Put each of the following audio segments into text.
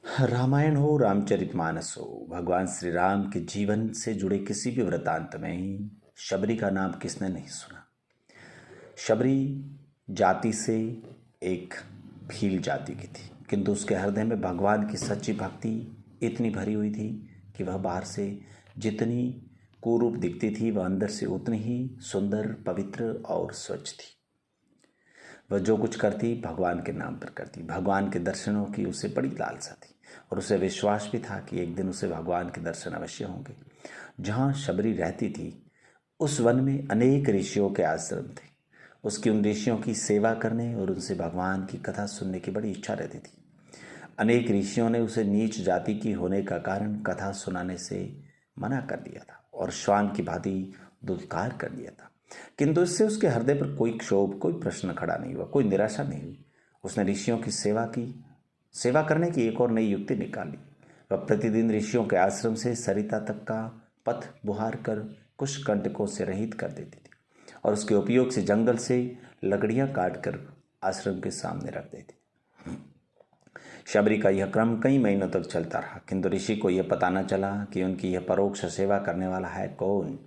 रामायण हो, रामचरितमानस हो, भगवान श्री राम के जीवन से जुड़े किसी भी वृत्तांत में शबरी का नाम किसने नहीं सुना। शबरी जाति से एक भील जाति की थी, किंतु उसके हृदय में भगवान की सच्ची भक्ति इतनी भरी हुई थी कि वह बाहर से जितनी कुरूप दिखती थी वह अंदर से उतनी ही सुंदर, पवित्र और स्वच्छ थी। वह जो कुछ करती भगवान के नाम पर करती। भगवान के दर्शनों की उसे बड़ी लालसा थी और उसे विश्वास भी था कि एक दिन उसे भगवान के दर्शन अवश्य होंगे। जहाँ शबरी रहती थी उस वन में अनेक ऋषियों के आश्रम थे। उसकी उन ऋषियों की सेवा करने और उनसे भगवान की कथा सुनने की बड़ी इच्छा रहती थी। अनेक ऋषियों ने उसे नीच जाति की होने का कारण कथा सुनाने से मना कर दिया था और श्वान की भांति दुत्कार कर दिया था, किंतु इससे उसके हृदय पर कोई क्षोभ, कोई प्रश्न खड़ा नहीं हुआ, कोई निराशा नहीं हुई। उसने ऋषियों की सेवा करने की एक और नई युक्ति निकाली। वह प्रतिदिन ऋषियों के आश्रम से सरिता तक का पथ बुहार कर कुछ कंटकों से रहित कर देती थी और उसके उपयोग से जंगल से लकड़ियां काटकर आश्रम के सामने रख देती। शबरी का यह क्रम कई महीनों तक चलता रहा, किंतु ऋषि को यह पता न चला कि उनकी यह परोक्ष सेवा करने वाला है कौन।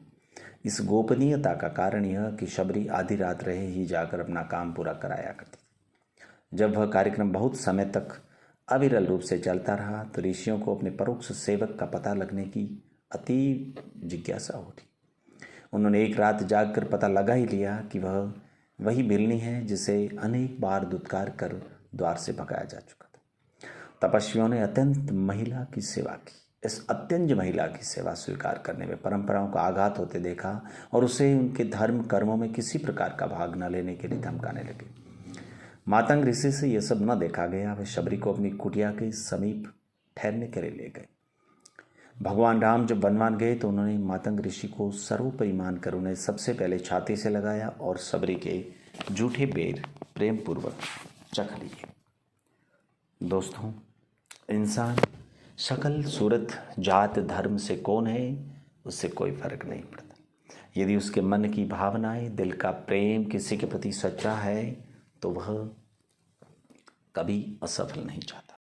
इस गोपनीयता का कारण यह कि शबरी आधी रात रहे ही जाकर अपना काम पूरा कराया करती थी। जब वह कार्यक्रम बहुत समय तक अविरल रूप से चलता रहा तो ऋषियों को अपने परोक्ष सेवक का पता लगने की अति जिज्ञासा होती। उन्होंने एक रात जागकर पता लगा ही लिया कि वह वही बिल्ली है जिसे अनेक बार दुत्कार कर द्वार से भगाया जा चुका था। तपस्वियों ने अत्यंत महिला की सेवा की। इस अत्यंत महिला की सेवा स्वीकार करने में परंपराओं का आघात होते देखा और उसे उनके धर्म कर्मों में किसी प्रकार का भाग न लेने के लिए धमकाने लगे। मातंग ऋषि से यह सब न देखा गया। वे शबरी को अपनी कुटिया के समीप ठहरने के लिए ले गए। भगवान राम जब वनवान गए तो उन्होंने मातंग ऋषि को सर्वोपरि मानकर उन्हें सबसे पहले छाती से लगाया और शबरी के जूठे बेर प्रेम पूर्वक चख लिए। दोस्तों, इंसान शकल, सूरत, जात, धर्म से कौन है उससे कोई फर्क नहीं पड़ता। यदि उसके मन की भावनाएं, दिल का प्रेम किसी के प्रति सच्चा है तो वह कभी असफल नहीं चाहता।